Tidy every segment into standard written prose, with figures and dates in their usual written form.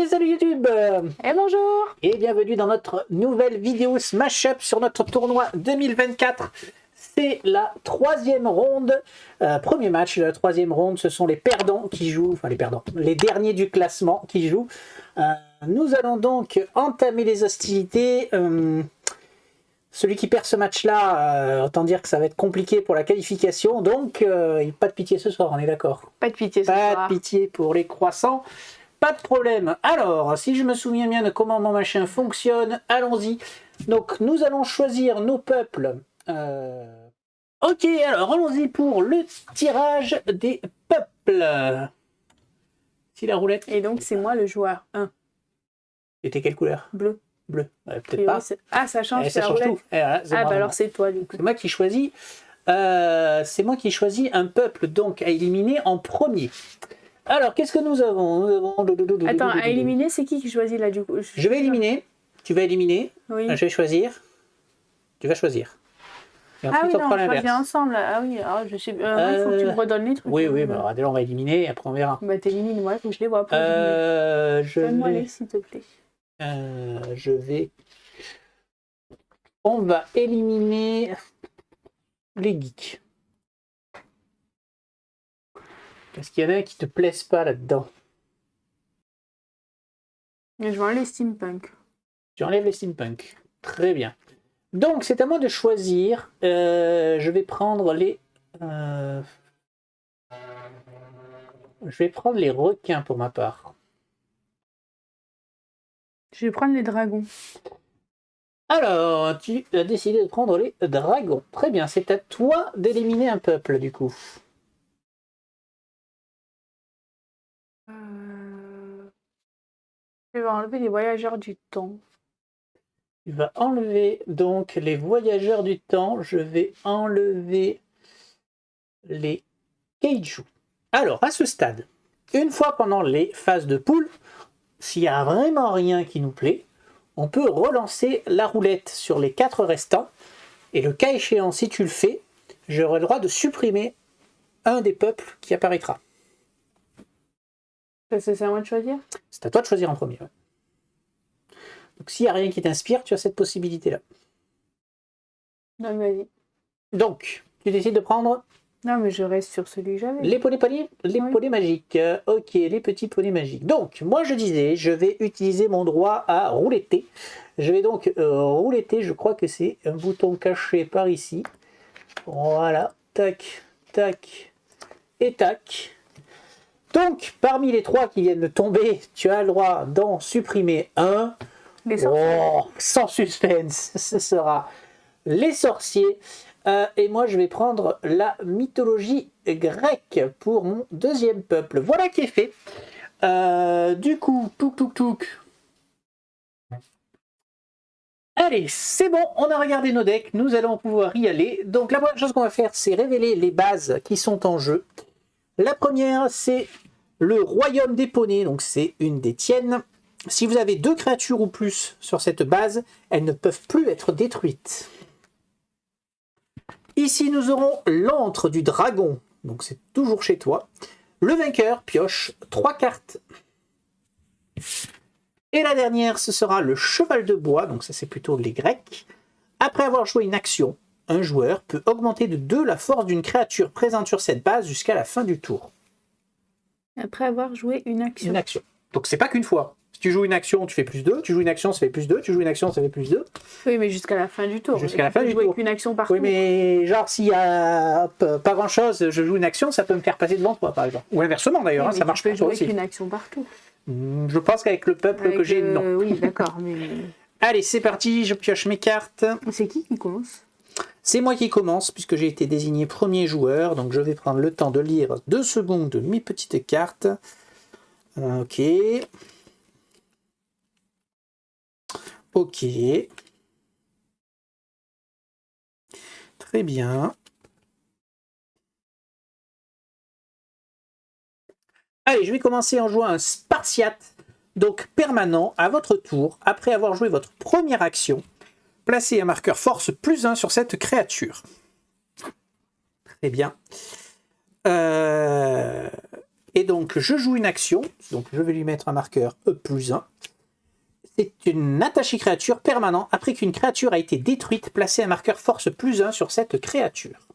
salut YouTube. Et bonjour. Et bienvenue dans notre nouvelle vidéo Smash Up sur notre tournoi 2024. C'est la troisième ronde, premier match de la troisième ronde. Ce sont les perdants qui jouent, enfin les perdants, les derniers du classement qui jouent. Nous allons donc entamer les hostilités. Celui qui perd ce match-là, autant dire que ça va être compliqué pour la qualification. Donc, pas de pitié ce soir, on est d'accord? Pas de pitié ce soir. Pas de pitié pour les croissants. Pas de problème. Alors, si je me souviens bien de comment mon machin fonctionne, allons-y. Donc, nous allons choisir nos peuples. Ok, alors allons-y pour le tirage des peuples. Si la roulette. Et donc, c'est moi le joueur 1. C'était quelle couleur? Bleu. Bleu. Peut-être pas. Ah, ça change, ça la change roulette. tout. Voilà, Ah, bah alors c'est toi du coup. C'est moi qui choisis. C'est moi qui choisis un peuple donc à éliminer en premier. Alors, qu'est-ce que nous avons? Attends, à éliminer, c'est qui choisit là du coup? Je vais éliminer. Tu vas éliminer. Oui. Je vais choisir. Tu vas choisir. Et Ah ensuite, oui, on non, prend on l'inverse. choisit ensemble. Ah oui, alors je sais. Il faut que tu me redonnes les trucs. Oui, oui, bah, alors, déjà on va éliminer et après on verra. Bah t'élimines, ouais, faut que je les vois. Donne-moi les, s'il te plaît. je vais. On va éliminer les geeks. Est-ce qu'il y en a qui te plaisent pas là-dedans? Je vais enlever les steampunk. Tu enlèves les steampunk. Très bien. Donc, c'est à moi de choisir. Je vais prendre les... Je vais prendre les requins pour ma part. Je vais prendre les dragons. Alors, tu as décidé de prendre les dragons. Très bien, c'est à toi d'éliminer un peuple, du coup. Je vais enlever les voyageurs du temps. Tu vas enlever donc les voyageurs du temps. Je vais enlever les kaiju. Alors, à ce stade, une fois pendant les phases de poule, s'il n'y a vraiment rien qui nous plaît, on peut relancer la roulette sur les 4 restants. Et le cas échéant, si tu le fais, j'aurai le droit de supprimer un des peuples qui apparaîtra. C'est à moi de choisir? C'est à toi de choisir en premier. Ouais. Donc s'il n'y a rien qui t'inspire, tu as cette possibilité-là. Non, vas-y. Donc, tu décides de prendre... Non, mais je reste sur celui que j'avais. Les poneys magiques. Ok, les petits poneys magiques. Donc, moi je disais, je vais utiliser mon droit à rouletter. Je vais donc rouletter, je crois que c'est un bouton caché par ici. Voilà, tac, tac et tac. Donc, parmi les 3 qui viennent de tomber, tu as le droit d'en supprimer un. Les sorciers. Oh, sans suspense, ce sera les sorciers. Et moi, je vais prendre la mythologie grecque pour mon deuxième peuple. Voilà qui est fait. Du coup, touk. Allez, c'est bon, on a regardé nos decks. Nous allons pouvoir y aller. Donc, la première chose qu'on va faire, c'est révéler les bases qui sont en jeu. La première, c'est le royaume des poneys. Donc, c'est une des tiennes. Si vous avez 2 créatures ou plus sur cette base, elles ne peuvent plus être détruites. Ici, nous aurons l'antre du dragon, donc c'est toujours chez toi. Le vainqueur pioche 3 cartes. Et la dernière, ce sera le cheval de bois, donc ça c'est plutôt les Grecs. Après avoir joué une action, un joueur peut augmenter de 2 la force d'une créature présente sur cette base jusqu'à la fin du tour. Après avoir joué une action. Une action. Donc c'est pas qu'une fois. Si tu joues une action, tu fais plus 2. Tu joues une action, ça fait plus 2. Tu joues une action, ça fait plus 2. Oui, mais jusqu'à la fin du tour. Jusqu'à la fin du tour. Jouer qu'une action par tour. Oui, mais genre, s'il y a pas grand-chose, je joue une action, ça peut me faire passer devant toi, par exemple. Ou inversement, d'ailleurs, Oui, ça marche pour toi aussi. Qu'une action par tour. Je pense qu'avec le peuple que j'ai, non. Oui, d'accord. Mais... Allez, c'est parti, je pioche mes cartes. C'est qui commence? C'est moi qui commence, puisque j'ai été désigné premier joueur. Donc, je vais prendre le temps de lire 2 secondes de mes petites cartes. Ok. Ok. Très bien. Allez, je vais commencer en jouant un Spartiate, donc permanent, à votre tour. Après avoir joué votre première action, placez un marqueur force +1 sur cette créature. Très bien. Et donc, je joue une action. Donc, je vais lui mettre un marqueur E+1. C'est une attachée créature permanent. Après qu'une créature a été détruite, placez un marqueur force +1 sur cette créature.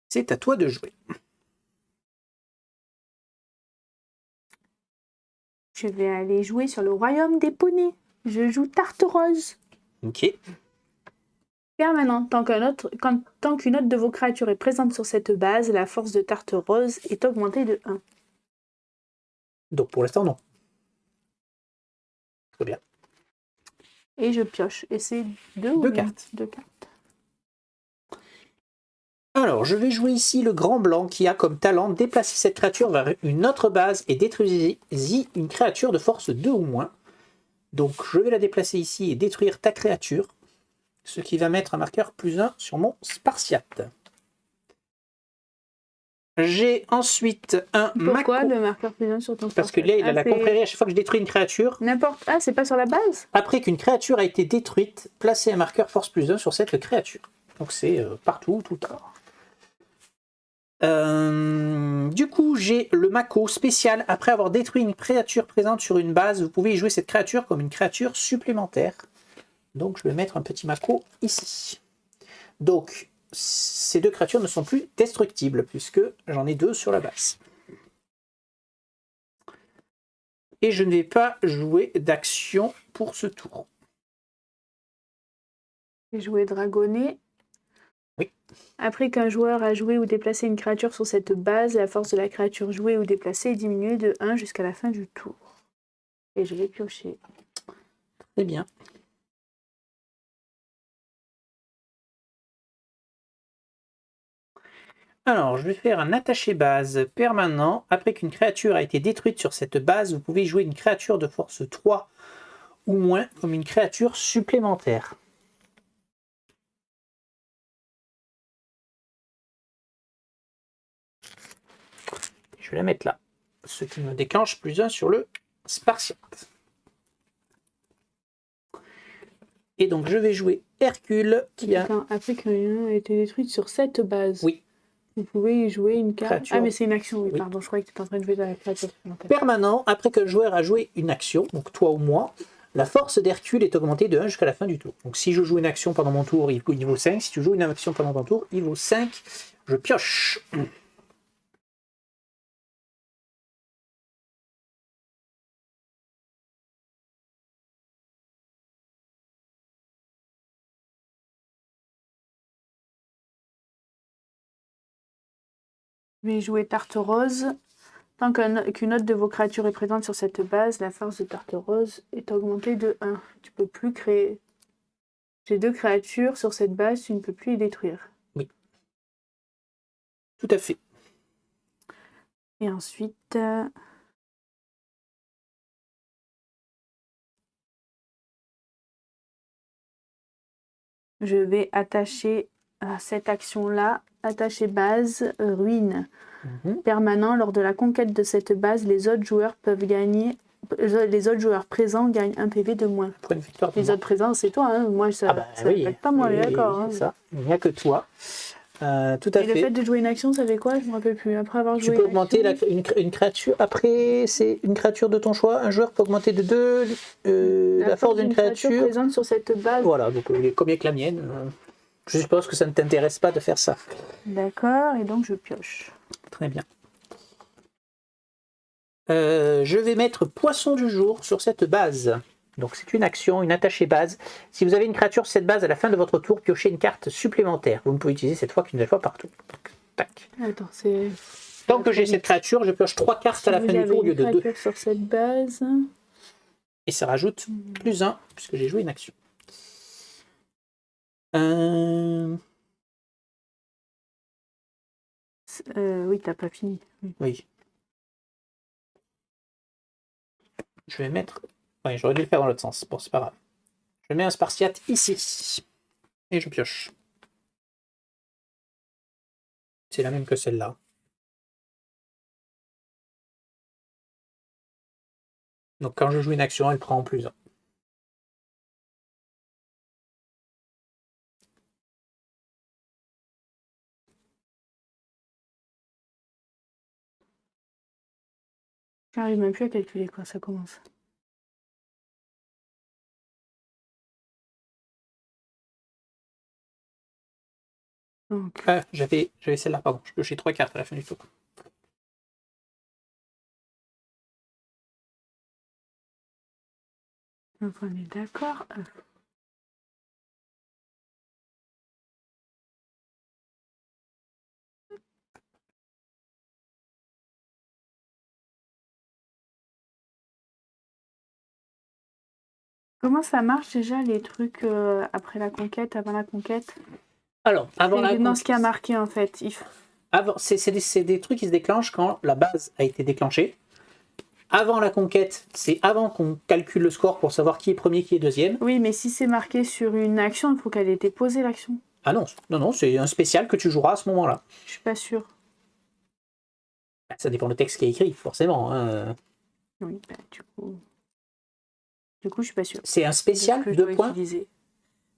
C'est à toi de jouer. Je vais aller jouer sur le royaume des poneys. Je joue Tartarose. Ok. Permanent. Tant qu'une autre de vos créatures est présente sur cette base, la force de Tartarose est augmentée de 1. Donc, pour l'instant, non. Très bien. Et je pioche. Et c'est Deux cartes. 2 cartes. Alors, je vais jouer ici le grand blanc qui a comme talent déplacer cette créature vers une autre base et détruisez-y une créature de force 2 ou moins. Donc, je vais la déplacer ici et détruire ta créature, ce qui va mettre un marqueur +1 sur mon Spartiate. J'ai ensuite un Pourquoi Mako. le marqueur +1 sur ton Parce que là, il a la confrérie à chaque fois que je détruis une créature. N'importe. Ah, c'est pas sur la base? Après qu'une créature a été détruite, placez un marqueur force +1 sur cette créature. Donc, c'est partout, tout le temps. Du coup, j'ai le Mako spécial. Après avoir détruit une créature présente sur une base, vous pouvez y jouer cette créature comme une créature supplémentaire. Donc, je vais mettre un petit Mako ici. Donc, ces deux créatures ne sont plus destructibles puisque j'en ai 2 sur la base. Et je ne vais pas jouer d'action pour ce tour. J'ai joué Dragonnet. Oui. Après qu'un joueur a joué ou déplacé une créature sur cette base, la force de la créature jouée ou déplacée est diminuée de 1 jusqu'à la fin du tour. Et je vais piocher. Très bien. Alors, je vais faire un attaché base permanent. Après qu'une créature a été détruite sur cette base, vous pouvez jouer une créature de force 3 ou moins comme une créature supplémentaire. Je vais la mettre là. Ce qui me déclenche +1 sur le Spartiate. Et donc, je vais jouer Hercule qui a... Après qu'une a été détruite sur cette base. Oui. Vous pouvez y jouer une carte. Créature. Ah, mais c'est une action, oui, Oui. pardon. Je croyais que tu étais en train de jouer dans la créature supplémentaire. Permanent, après qu'un joueur a joué une action, donc toi ou moi, la force d'Hercule est augmentée de 1 jusqu'à la fin du tour. Donc si je joue une action pendant mon tour, il vaut 5. Si tu joues une action pendant ton tour, il vaut 5. Je pioche. Je vais jouer Tartarose. Tant qu'une autre de vos créatures est présente sur cette base, la force de Tartarose est augmentée de 1. Tu peux plus créer. J'ai 2 créatures sur cette base, tu ne peux plus les détruire. Oui. Tout à fait. Et ensuite, je vais attacher à cette action-là, attacher base, ruine. Permanent, lors de la conquête de cette base, les autres joueurs présents gagnent un PV de moins. Pour une victoire de Les moi. autres présents, c'est toi, hein. Moi, ça oui, va pas moi, oui, d'accord. Hein. C'est ça. Il n'y a que toi. Tout à Et fait. le fait de jouer une action, ça fait quoi? Je me rappelle plus. Après avoir Tu joué peux une augmenter action, une créature. Après, c'est une créature de ton choix. Un joueur peut augmenter de 2 la force d'une créature. présente sur cette base. Voilà, donc combien que la mienne. Je suppose que ça ne t'intéresse pas de faire ça. D'accord, et donc je pioche. Très bien. Je vais mettre poisson du jour sur cette base. Donc c'est une action, une attachée base. Si vous avez une créature sur cette base à la fin de votre tour, piochez une carte supplémentaire. Vous ne pouvez utiliser cette fois qu'une seule fois par tour. Donc, tac. Attends, c'est... Tant que j'ai cette créature, je pioche 3 cartes à la fin du tour au lieu de 2. Sur cette base. Et ça rajoute +1 puisque j'ai joué une action. Oui, t'as pas fini. Oui. Je vais mettre... Oui, j'aurais dû le faire dans l'autre sens. Bon, c'est pas grave. Je mets un Spartiate ici. Et je pioche. C'est la même que celle-là. Donc quand je joue une action, elle prend en +1. J'arrive même plus à calculer quand ça commence. Donc, J'avais celle-là, pardon. Je piochais 3 cartes à la fin du tour. on est d'accord. Comment ça marche déjà les trucs après la conquête, avant la conquête? Alors, avant la Dans ce qui a marqué en fait. c'est des trucs qui se déclenchent quand la base a été déclenchée. Avant la conquête, c'est avant qu'on calcule le score pour savoir qui est premier, qui est deuxième. Oui, mais si c'est marqué sur une action, il faut qu'elle ait été posée l'action. Ah non, non, c'est un spécial que tu joueras à ce moment-là. Je suis pas sûre. Ça dépend du texte qui est écrit, forcément. Hein. Oui, du coup, je suis pas sûre. C'est un spécial, que je 2 dois points. utiliser.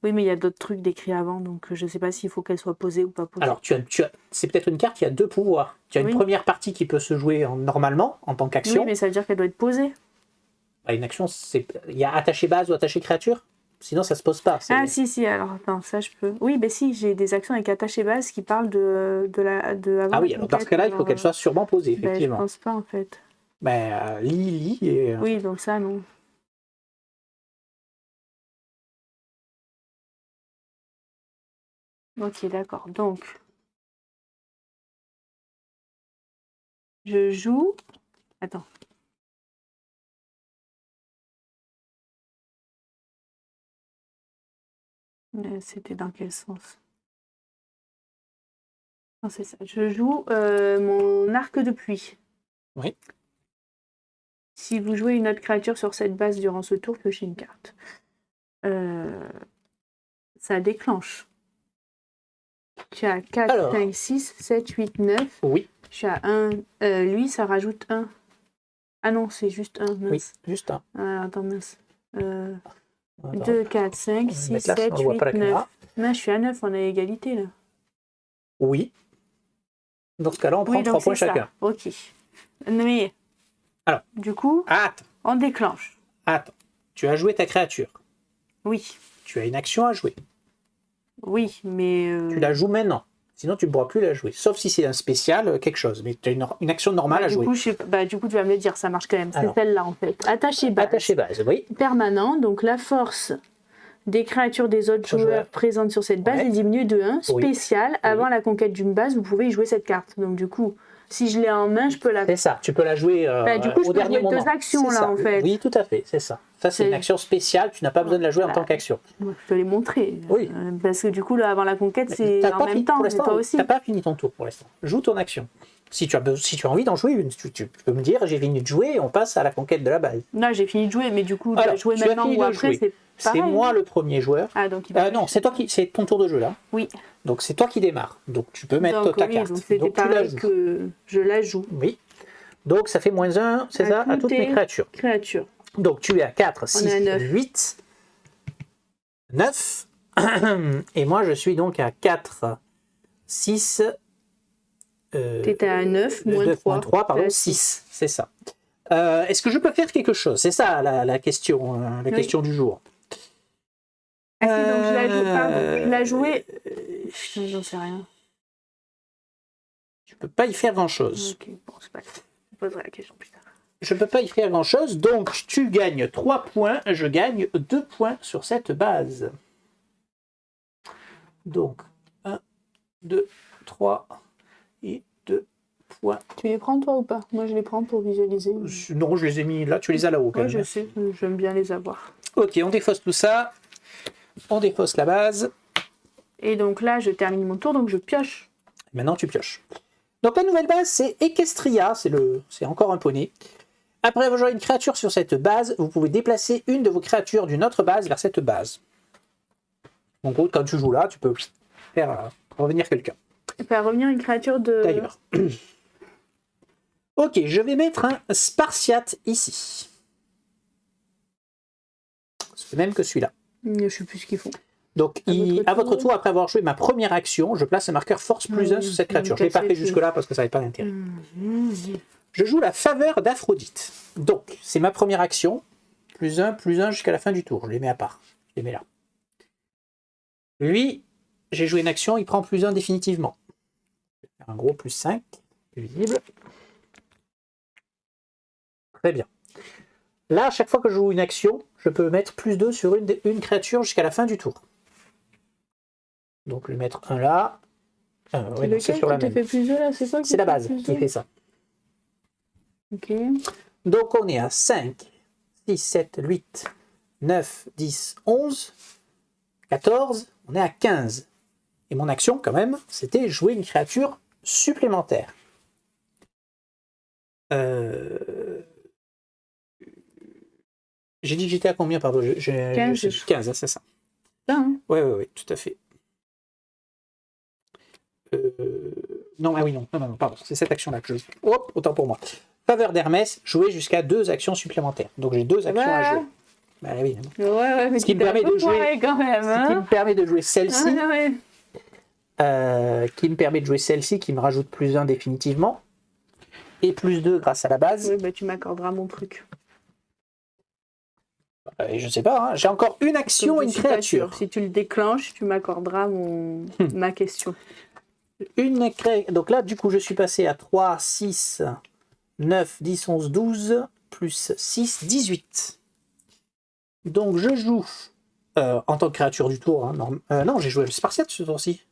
Oui, mais il y a d'autres trucs décrits avant, donc je sais pas s'il faut qu'elle soit posée ou pas posée. Alors, c'est peut-être une carte qui a 2 pouvoirs. Tu as une première partie qui peut se jouer normalement, en tant qu'action. Oui, mais ça veut dire qu'elle doit être posée. Une action, il y a attaché base ou attaché créature. Sinon, ça se pose pas. Ah, si, alors attends, ça je peux. Oui, ben si, j'ai des actions avec attaché base qui parlent de avant Ah oui, alors dans ce cas-là, il faut qu'elle soit sûrement posée, effectivement. Je pense pas en fait. Lis et... Oui, donc ça, non. Ok, d'accord. Donc, je joue. Attends. C'était dans quel sens? Non, c'est ça. Je joue mon arc de pluie. Oui. Si vous jouez une autre créature sur cette base durant ce tour, piochez une carte. Ça déclenche. Je suis à 4, 5, 6, 7, 8, 9. Oui. Je suis à 1. Lui, ça rajoute 1. Ah non, c'est juste 1. Mince. Oui, juste 1. Attends, mince. 2, 4, 5, 6, 7, 8, 9. Non, je suis à 9, on a égalité là. Oui. Dans ce cas-là, on prend 3 points chacun. Ok. Mais, alors, du coup, on déclenche. Attends. Tu as joué ta créature. Oui. Tu as une action à jouer. Oui, mais... Tu la joues maintenant. Sinon, tu ne pourras plus la jouer. Sauf si c'est un spécial, quelque chose. Mais tu as une action normale à jouer. Du coup, tu vas me le dire, ça marche quand même. C'est celle-là, en fait. Attaché base. Attaché base, oui. Permanent. Donc, la force des créatures des autres joueurs présentes sur cette base est diminuée de 1. Spécial. Oui. Avant la conquête d'une base, vous pouvez y jouer cette carte. Donc, du coup, si je l'ai en main, je peux la... C'est ça. Tu peux la jouer du coup, au dernier moment. 2 actions, là, en fait. Oui, tout à fait. C'est ça. Ça, c'est une action spéciale. Tu n'as pas besoin de la jouer en tant qu'action. Je peux les montrer. Oui. Parce que du coup, là, avant la conquête, c'est en même temps. Mais toi aussi. Tu n'as pas fini ton tour pour l'instant. Joue ton action. Si tu as envie d'en jouer une, tu peux me dire, j'ai fini de jouer et on passe à la conquête de la base. Non, j'ai fini de jouer, mais du coup, jouer maintenant ou après, c'est pareil. C'est moi le premier joueur. Ah, donc non, c'est ton tour de jeu là. Oui. Donc c'est toi qui démarres. Donc tu peux mettre ta carte. Donc c'était pareil que je la joue. Oui. Donc ça fait -1, c'est ça, à toutes mes créatures. Donc tu es à 4, 6, 8, 9. Et moi je suis donc à 4, 6... T'étais à 9, moins 3, pardon, 6, c'est ça. Est-ce que je peux faire quelque chose? C'est ça la question, question du jour. Donc je l'ai joué. J'en sais rien. Je peux pas y faire grand-chose. Ok, bon, c'est pas grave. Je poserai la question plus tard. Je peux pas y faire grand-chose, donc tu gagnes 3 points, je gagne 2 points sur cette base. Donc, 1, 2, 3 et 2 points. Tu les prends toi ou pas? Moi je les prends pour visualiser. Non, je les ai mis là, tu les as là-haut quand même. Je sais, j'aime bien les avoir. Ok, on défausse tout ça. On défausse la base. Et donc là, je termine mon tour, donc je pioche. Maintenant, tu pioches. Donc la nouvelle base, c'est Equestria, c'est encore un poney. Après avoir joué une créature sur cette base, vous pouvez déplacer une de vos créatures d'une autre base vers cette base. En gros, quand tu joues là, tu peux faire revenir quelqu'un. Faire revenir une créature de... D'ailleurs. Ok, je vais mettre un Spartiate ici. C'est le même que celui-là. Je sais plus ce qu'ils font. Donc, à votre tour, après avoir joué ma première action, je place un marqueur force +1 sur cette créature. Je ne l'ai pas fait jusque-là parce que ça n'avait pas d'intérêt. Je joue la faveur d'Aphrodite. Donc, c'est ma première action. +1, +1 jusqu'à la fin du tour. Je les mets à part. Je les mets là. Lui, j'ai joué une action, il prend +1 définitivement. Je vais faire un gros +5, visible. Très bien. Là, à chaque fois que je joue une action, je peux mettre +2 sur une créature jusqu'à la fin du tour. Donc, je vais mettre un là. C'est lequel sur la qui te même. fait plus 2 là? C'est quoi qui C'est la te fait base plus qui deux fait ça. Ok. Donc, on est à 5, 6, 7, 8, 9, 10, 11, 14. On est à 15. Et mon action, quand même, c'était jouer une créature supplémentaire. J'ai dit que j'étais à combien, pardon 15. 15, c'est ça. Hein. Oui, tout à fait. Non, ah oui, non, pardon, c'est cette action-là que je joue. Hop, autant pour moi. Faveur d'Hermès, jouer jusqu'à 2 actions supplémentaires. Donc j'ai 2 actions à jouer. Bah oui. Ouais, mais Ce qui me permet de jouer quand même. Ce qui me permet de jouer celle-ci. Ouais. Qui me permet de jouer celle-ci, qui me rajoute +1 définitivement. Et +2 grâce à la base. Oui, bah tu m'accorderas mon truc. Je sais pas, hein. J'ai encore une action et une créature. Si tu le déclenches, tu m'accorderas ma question. Donc là, du coup, je suis passé à 3, 6, 9, 10, 11, 12, plus 6, 18. Donc je joue en tant que créature du tour. Hein, non, j'ai joué le Spartiate ce tour-ci.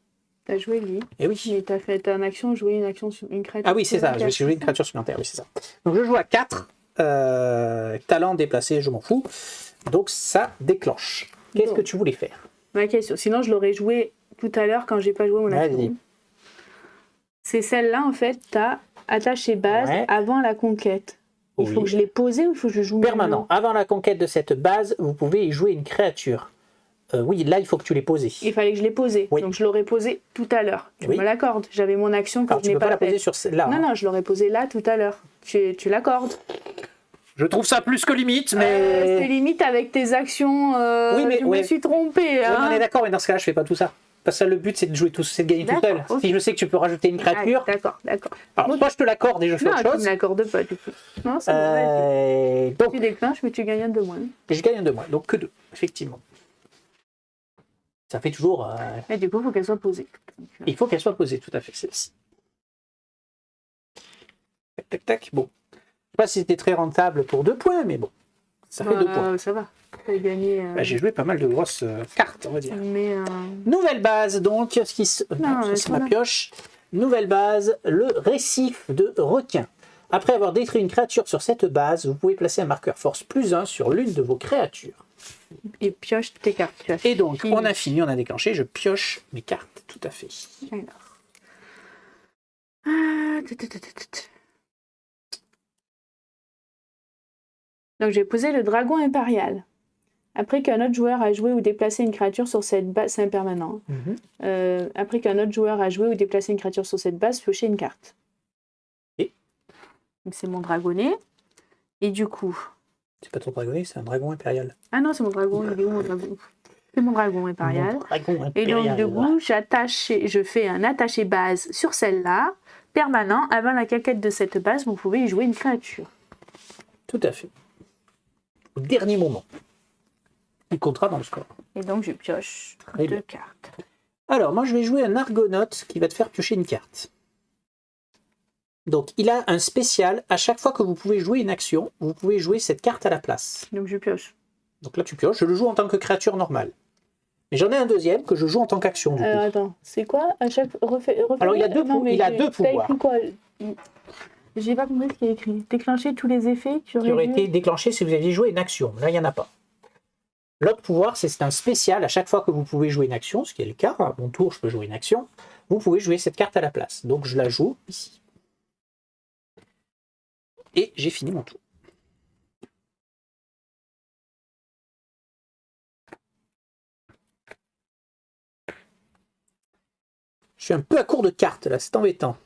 T'as joué lui. Eh oui. Mais t'as fait une action, joué une action, une créature. Ah oui, c'est ça, j'ai joué une créature supplémentaire, oui, c'est ça. Donc je joue à 4. Talent déplacé, je m'en fous. Donc ça déclenche. Qu'est-ce que tu voulais faire? Ma question. Sinon, je l'aurais joué tout à l'heure quand j'ai pas joué mon action. Vas-y. C'est celle-là, en fait, t'as attaché base avant la conquête. Il faut que je l'ai posée ou il faut que je joue permanent. Avant la conquête de cette base, vous pouvez y jouer une créature. Oui, là, il faut que tu l'aies posée. Il fallait que je l'ai posée. Oui. Donc je l'aurais posée tout à l'heure. Tu me l'accordes. J'avais mon action que je n'ai pas la poser sur là. Non, je l'aurais posée là tout à l'heure. Tu l'accordes. Je trouve ça plus que limite, mais... c'est limite avec tes actions. Oui, mais je me suis trompée. Hein. On est d'accord, mais dans ce cas-là, je fais pas tout ça. Parce que le but, c'est de jouer c'est de gagner tout seul. Okay. Si je sais que tu peux rajouter une créature... D'accord. Alors, toi, je te l'accorde et je fais autre chose. Non, tu ne m'accordes pas, du coup. Non, c'est bon. Donc, tu déclenches, mais tu gagnes un de moins. Et je gagne un de moins, donc que 2, effectivement. Ça fait toujours... Et du coup, il faut qu'elle soit posée. Il faut qu'elle soit posée, tout à fait, celle-ci. Tac. Bon. Je ne sais pas si c'était très rentable pour 2 points, mais bon. Ça fait 2 points. Ça va. Gagné, j'ai joué pas mal de grosses cartes, on va dire. Mais Nouvelle base, donc, c'est ma pioche. Nouvelle base, le récif de requin. Après avoir détruit une créature sur cette base, vous pouvez placer un marqueur force +1 sur l'une de vos créatures. Et pioche tes cartes. Et donc, on a fini, on a déclenché, je pioche mes cartes, tout à fait. Donc, j'ai posé le dragon impérial. Après qu'un autre joueur a joué ou déplacé une créature sur cette base, c'est impermanent. Après qu'un autre joueur a joué ou déplacé une créature sur cette base, piochez une carte. Et donc c'est mon dragonnet. Et du coup... C'est pas ton dragonnet, c'est un dragon impérial. Ah non, c'est mon dragon. Il est où mon dragon? C'est mon dragon impérial. Et donc, du coup, je fais un attaché base sur celle-là, permanent. Avant la conquête de cette base, vous pouvez y jouer une créature. Tout à fait. Au dernier moment. Il comptera dans le score. Et donc, je pioche 2 cartes. Alors, moi, je vais jouer un argonaute qui va te faire piocher une carte. Donc, il a un spécial. À chaque fois que vous pouvez jouer une action, vous pouvez jouer cette carte à la place. Donc, je pioche. Donc là, tu pioches. Je le joue en tant que créature normale. Mais j'en ai un deuxième que je joue en tant qu'action. Alors, attends. C'est quoi à chaque... refais... Alors, il y a deux, il a 2 pouvoirs. T'as écrit quoi? J'ai pas compris ce qu'il y a écrit. Déclencher tous les effets qui auraient été déclenchés si vous aviez joué une action. Là, il n'y en a pas. L'autre pouvoir, c'est un spécial. À chaque fois que vous pouvez jouer une action, ce qui est le cas, à mon tour, je peux jouer une action, vous pouvez jouer cette carte à la place. Donc, je la joue ici. Et j'ai fini mon tour. Je suis un peu à court de cartes, là. C'est embêtant.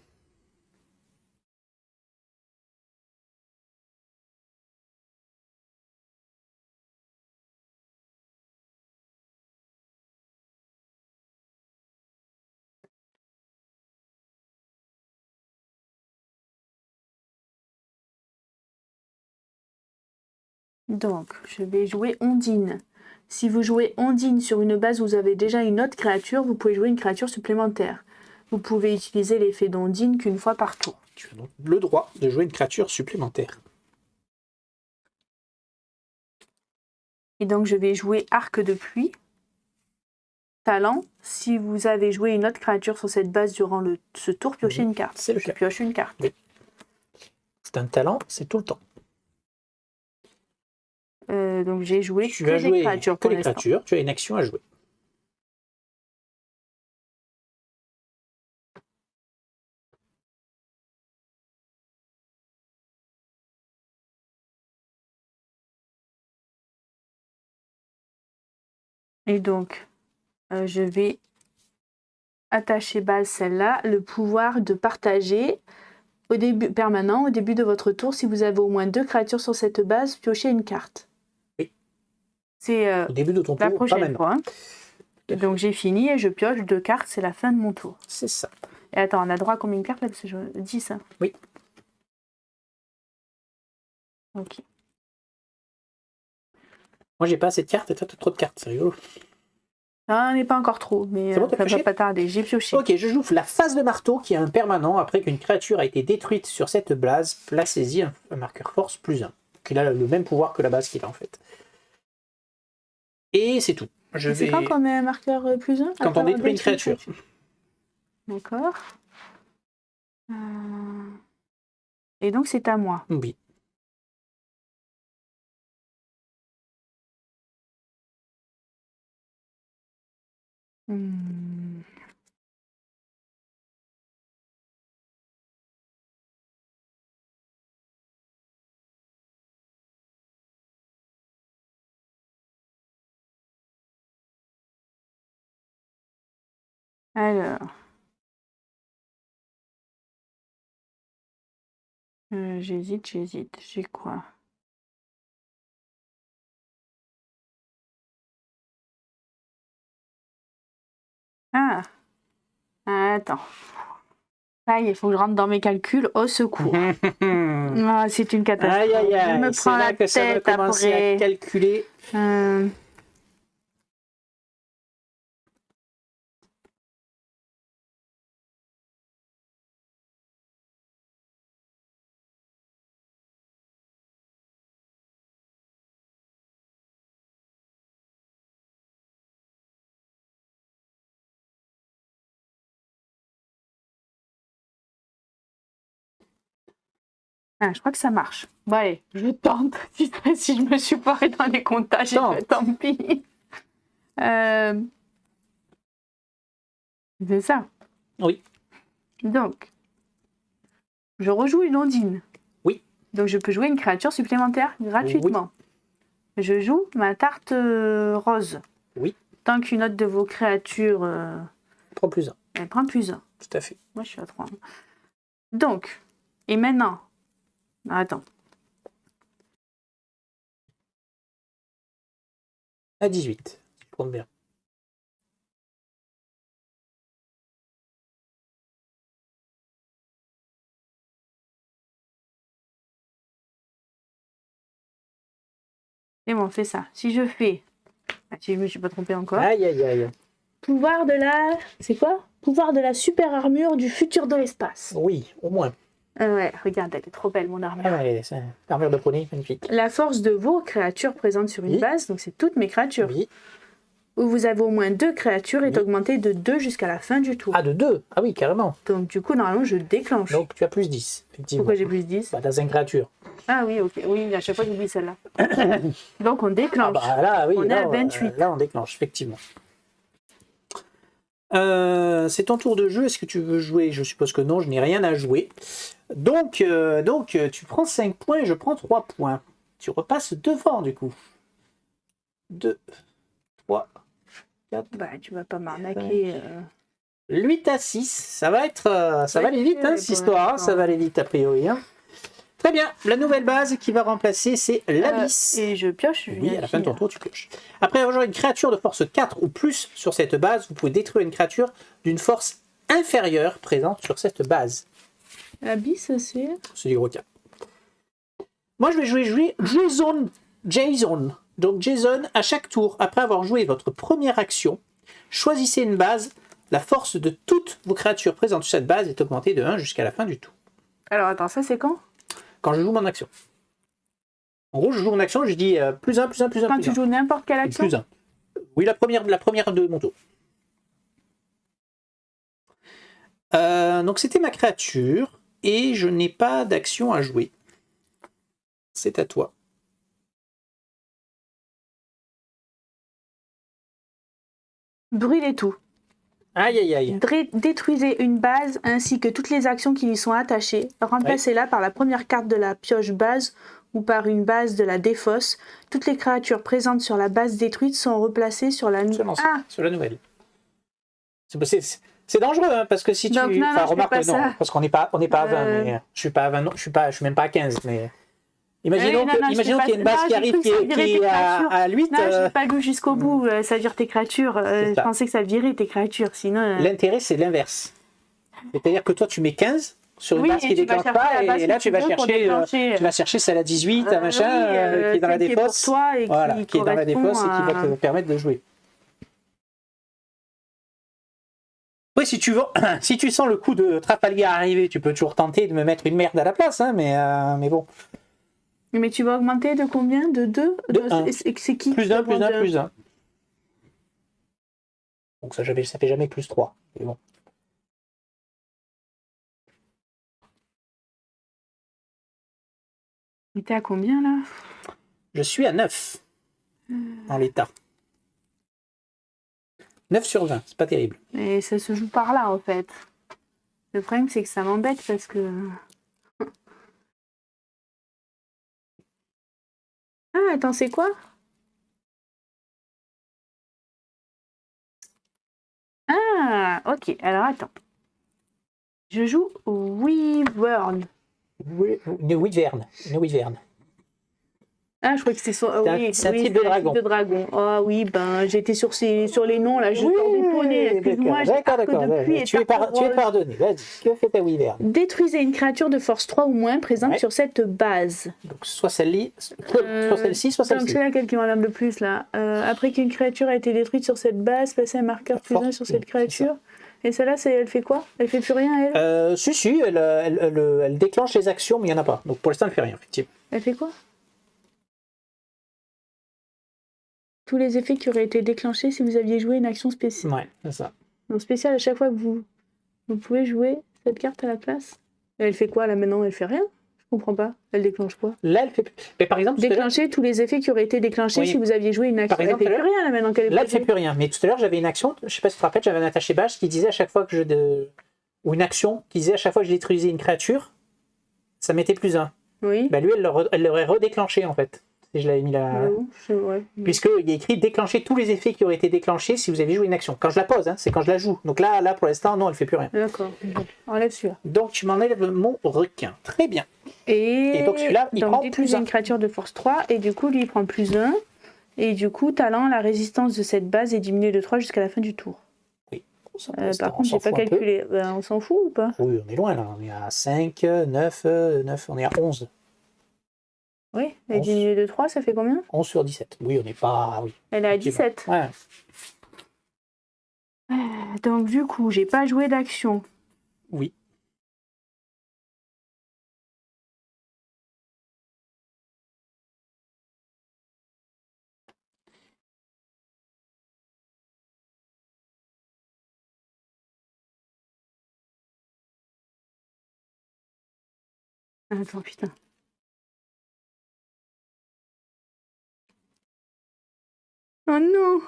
Donc, je vais jouer Ondine. Si vous jouez Ondine sur une base où vous avez déjà une autre créature, vous pouvez jouer une créature supplémentaire. Vous pouvez utiliser l'effet d'Ondine qu'une fois par tour. Tu as donc le droit de jouer une créature supplémentaire. Et donc, je vais jouer Arc de pluie. Talent, si vous avez joué une autre créature sur cette base durant ce tour, piochez une carte. C'est le Je cas. pioche une carte. Oui. C'est un talent, c'est tout le temps. Donc j'ai joué Tu que vas des jouer créatures que pour les l'instant. créatures, tu as une action à jouer. Et donc, je vais attacher base celle-là, le pouvoir de partager au début permanent, au début de votre tour, si vous avez au moins 2 créatures sur cette base, piochez une carte. Oui. C'est Au début de ton la tour, pas prochaine maintenant. fois. Hein. Et donc j'ai fini et je pioche 2 cartes, c'est la fin de mon tour. C'est ça. Et attends, on a droit à combien de cartes là? Parce que 10. Hein. Oui. Ok. Moi, j'ai pas assez de cartes et toi, tu as trop de cartes. C'est rigolo. Ça n'est pas encore trop, mais C'est bon, t'as ça va pioché pas tarder. J'ai pioché. Ok, je joue la phase de marteau qui est un permanent. Après qu'une créature a été détruite sur cette base, placez-y un marqueur force +1. Donc, il a le même pouvoir que la base qu'il a en fait. Et c'est tout. C'est quand qu'on met un marqueur +1? Quand on détruit une créature. D'accord. Et donc c'est à moi. Oui. Alors. J'hésite. J'ai quoi? Ah! Attends. Aïe, il faut que je rentre dans mes calculs. Au secours. Ah, c'est une catastrophe. Aïe, aïe, aïe. Je me prends la que ça va tête commencer après. à calculer. Ah, je crois que ça marche. Bon, allez, je tente. Si je me suis foirée dans les comptages, tant pis. C'est ça. Oui. Donc, je rejoue une ondine. Oui. Donc, je peux jouer une créature supplémentaire gratuitement. Oui. Je joue ma tarte rose. Oui. Tant qu'une autre de vos créatures... prend +1. Elle prend +1. Tout à fait. Moi, je suis à 3. Donc, et maintenant... Attends. À 18. Je compte bien. Et bon, on fait ça. Si je fais... Ah, si je me suis pas trompée encore. Aïe, aïe, aïe. Pouvoir de la... C'est quoi? Pouvoir de la super armure du futur de l'espace. Oui, au moins. Ouais, regarde, elle est trop belle, mon armure. Ah ouais, c'est une armure de poney, magnifique. La force de vos créatures présentes sur une base, donc c'est toutes mes créatures. Oui. Où vous avez au moins 2 créatures est augmentée de 2 jusqu'à la fin du tour. Ah, de 2? Ah oui, carrément. Donc du coup, normalement, je déclenche. Donc tu as +10, effectivement. Pourquoi j'ai +10? Bah, t'as 5 créatures. Ah oui, ok. Oui, à chaque fois, j'oublie celle-là. Donc on déclenche. Ah bah là, oui, on est à 28. Là, on déclenche, effectivement. C'est ton tour de jeu. Est-ce que tu veux jouer? Je suppose que non, je n'ai rien à jouer. Donc, tu prends 5 points, je prends 3 points. Tu repasses devant, du coup. 2, 3, 4. Bah, tu vas pas m'arnaquer. 8 à 6. Ça va être. Ça va aller vite, hein, cette histoire. Hein, ça va aller vite, a priori. Hein. Très bien. La nouvelle base qui va remplacer, c'est l'Abysse. Et je pioche. Oui, à la fin de ton tour, tu pioches. Après avoir une créature de force 4 ou plus sur cette base, vous pouvez détruire une créature d'une force inférieure présente sur cette base. Abysse, c'est... C'est du gros cas. Moi, je vais jouer Jason Jason. Donc Jason, à chaque tour, après avoir joué votre première action, choisissez une base. La force de toutes vos créatures présentes sur cette base est augmentée de 1 jusqu'à la fin du tour. Alors attends, ça c'est quand? Quand je joue mon action. En gros, je joue mon action, je dis plus 1, plus 1, plus 1, Quand plus tu 1. joues n'importe quelle action? Plus 1. Oui, la première de mon tour. Donc c'était ma créature, et je n'ai pas d'action à jouer. C'est à toi. Brûlez tout. Aïe, aïe, aïe. Détruisez une base ainsi que toutes les actions qui lui sont attachées. Remplacez-la par la première carte de la pioche base ou par une base de la défausse. Toutes les créatures présentes sur la base détruite sont replacées sur la nouvelle. Sur la nouvelle. C'est dangereux, hein, parce que si tu... Donc, non, enfin, remarque, pas non, ça. parce qu'on n'est pas à 20, mais je suis pas à 20, non, je suis même pas à 15, mais... Imaginons qu'il y a une base qui arrive qui est à 8. Non, je n'ai pas lu jusqu'au bout, ça vire tes créatures. Je pensais que ça virait tes créatures, sinon... L'intérêt, c'est l'inverse. C'est-à-dire que toi, tu mets 15 sur une base qui ne déclenche pas, et là, tu vas chercher celle à 18, un machin, qui est dans la défausse. Voilà, qui est dans la défausse et qui va te permettre de jouer. Oui, si tu sens le coup de Trafalgar arriver, tu peux toujours tenter de me mettre une merde à la place, hein, mais bon. Mais tu vas augmenter de combien? De 2? De 1. C'est qui? Plus 1, plus 1, plus 1. Donc ça fait jamais plus 3. Mais bon. Mais t'es à combien là? Je suis à 9 en l'état. 9 sur 20, c'est pas terrible. Et ça se joue par là en fait. Le problème c'est que ça m'embête parce que... Ah attends, c'est quoi? Ah ok, alors attends. Je joue Wyvern. Une wyvern. Ah, je crois que c'est c'est un type de dragon. De dragon. Ah oui, ben j'étais sur les noms là, je t'en déponais. Excuse-moi, d'accord. Tu es pardonné. Vas-y, que fait ta wyvern? Détruisez une créature de force 3 ou moins présente sur cette base. Donc soit celle-ci, soit celle-ci. Donc c'est laquelle qui m'enlève le plus là. Après qu'une créature a été détruite sur cette base, passez un marqueur plus 1 sur cette créature. Et celle-là, elle fait quoi? Elle fait plus rien, elle? Si, elle déclenche les actions, mais il n'y en a pas. Donc pour l'instant, elle fait rien, effectivement. Elle fait quoi? Tous les effets qui auraient été déclenchés si vous aviez joué une action spéciale. Ouais, c'est ça. Donc spécial, à chaque fois que vous pouvez jouer cette carte à la place. Elle fait quoi là maintenant? Elle fait rien? Je comprends pas. Elle déclenche quoi? Là, elle fait. Mais par exemple, déclencher tous les effets qui auraient été déclenchés si vous aviez joué une action. Par exemple, elle fait plus rien là maintenant qu'elle est là, elle fait plus rien. Mais tout à l'heure, j'avais une action. Je sais pas si tu te rappelles, j'avais un attaché bâche qui disait à chaque fois que ou une action qui disait à chaque fois que je détruisais une créature, ça mettait plus 1. Oui. Bah lui, elle l'aurait redéclenché en fait. Si je l'avais mis là. Ouais. Puisqu'il y a écrit déclencher tous les effets qui auraient été déclenchés si vous avez joué une action. Quand je la pose, hein, c'est quand je la joue. Donc là pour l'instant, non, elle fait plus rien. D'accord. Enlève celui-là. Donc tu m'enlèves mon requin. Très bien. Et donc celui-là, il prend plus 1. une créature de force 3 et du coup, lui, il prend plus 1. Et du coup, talent, la résistance de cette base est diminuée de 3 jusqu'à la fin du tour. Oui. Par contre, j'ai pas calculé. On s'en fout ou pas? Oui, on est loin là. On est à 5, 9, on est à 11. Oui, elle est diminuée de 3, ça fait combien? 11 sur 17. Oui, on n'est pas... Oui. Elle est à 17. Ouais. Donc du coup, j'ai pas joué d'action. Oui. Attends, putain. Oh non!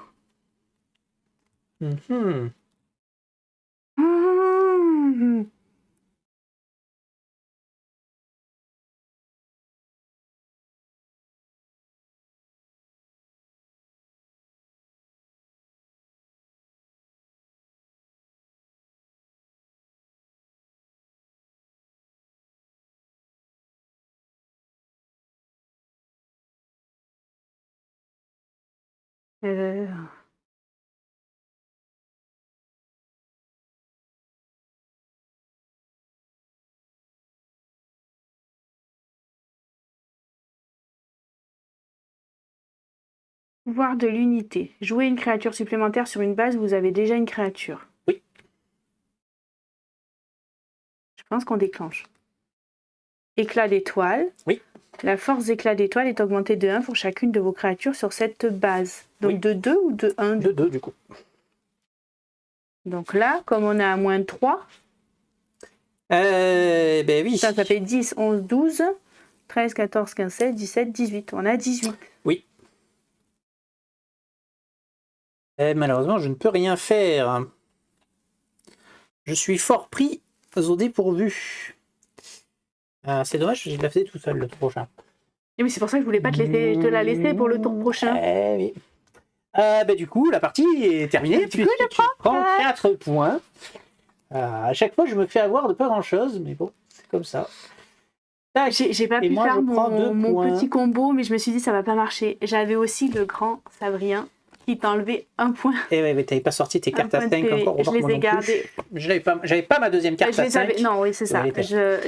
Pouvoir de l'unité. Jouez une créature supplémentaire sur une base, vous avez déjà une créature. Oui. Je pense qu'on déclenche. Éclat d'étoile. Oui. La force d'éclat d'étoile est augmentée de 1 pour chacune de vos créatures sur cette base. Donc Oui. de 2 ou de 1 De 2 du coup. Donc là, comme on est à moins 3, Ben oui. ça fait 10, 11, 12, 13, 14, 15, 16, 17, 18. On a 18. Oui. Malheureusement, je ne peux rien faire. Je suis fort pris au dépourvu. C'est dommage, je l'ai fait tout seul le tour prochain. Et oui, c'est pour ça que je voulais pas te la laisser pour le tour prochain. Oui. Du coup, la partie est terminée. Du coup, je prends 4 points. À chaque fois, je me fais avoir de pas grand-chose, mais bon, c'est comme ça. Tac. J'ai pas Et pu moi, faire je prends 2 mon points. petit combo, mais je me suis dit ça va pas marcher. J'avais aussi le grand Sabrien qui t'a enlevé 1 point. Et ouais, mais t'avais pas sorti tes cartes à 5 encore. Je les ai gardées. J'avais pas ma deuxième carte à 5. Non, oui, c'est ça.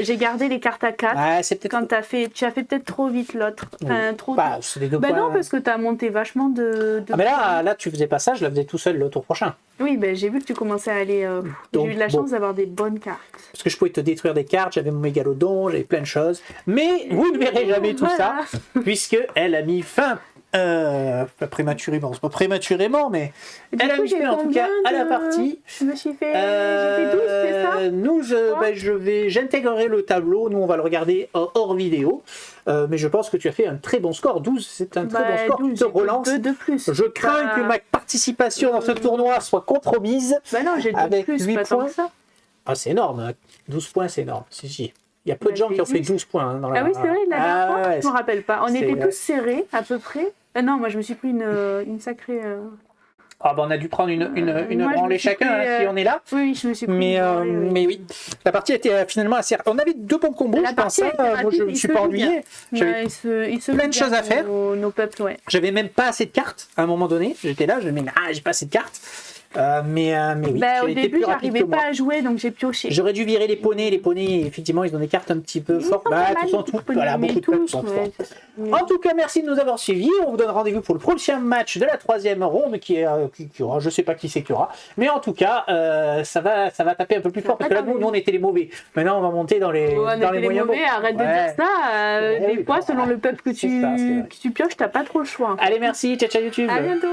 J'ai gardé les cartes à 4. C'est peut-être... Quand tu as fait peut-être trop vite l'autre. Oui. Enfin, trop c'est les 2 points. non, parce que tu as monté vachement de mais là, tu faisais pas ça, je la faisais tout seul le tour prochain. Oui, j'ai vu que tu commençais à aller... j'ai eu de la chance d'avoir des bonnes cartes. Parce que je pouvais te détruire des cartes, j'avais mon mégalodon, j'avais plein de choses. Mais vous ne verrez jamais tout ça, puisque elle a mis fin... pas prématurément, c'est pas prématurément, mais elle a mis fin en tout cas à la partie. Je me suis fait... j'ai fait 12, c'est ça Nous, j'intégrerai le tableau, nous on va le regarder hors vidéo. Mais je pense que tu as fait un très bon score. 12, c'est un très bon score. 12, tu te relances. 2 de plus. Je crains que ma participation dans ce tournoi soit compromise. Non, j'ai 2 de plus, 8 pas points. tant que ça. C'est énorme. 12 points, c'est énorme. Si. Il y a peu de gens qui ont fait 12 points. Dans la... Ah oui, c'est vrai, la dernière fois, je me rappelle pas. On était tous serrés, à peu près. Non, moi, je me suis pris une sacrée... on a dû prendre une branlée chacun si on est là. Oui, je me suis pris mais oui, la partie était finalement assez... On avait 2 bons combos, je pense. Moi, je ne me suis pas ennuyé. J'avais plein de choses à faire. Nos peuples, ouais. J'avais même pas assez de cartes à un moment donné. J'étais là, je me disais, j'ai pas assez de cartes. Mais oui, au début, j'arrivais pas à jouer, donc j'ai pioché. J'aurais dû virer les poneys. Les poneys, effectivement, ils ont des cartes un petit peu fortes. Beaucoup de peuples sont forts. En tout cas, merci de nous avoir suivis. On vous donne rendez-vous pour le prochain match de la 3e ronde qui aura, je sais pas qui c'est qu'il y aura. Mais en tout cas, ça va taper un peu plus fort parce que là, nous, on était les mauvais. Maintenant, on va monter dans les moyens. Arrête de dire ça. Des fois, selon le peuple que tu pioches, t'as pas trop le choix. Allez, merci. Ciao, ciao YouTube. À bientôt.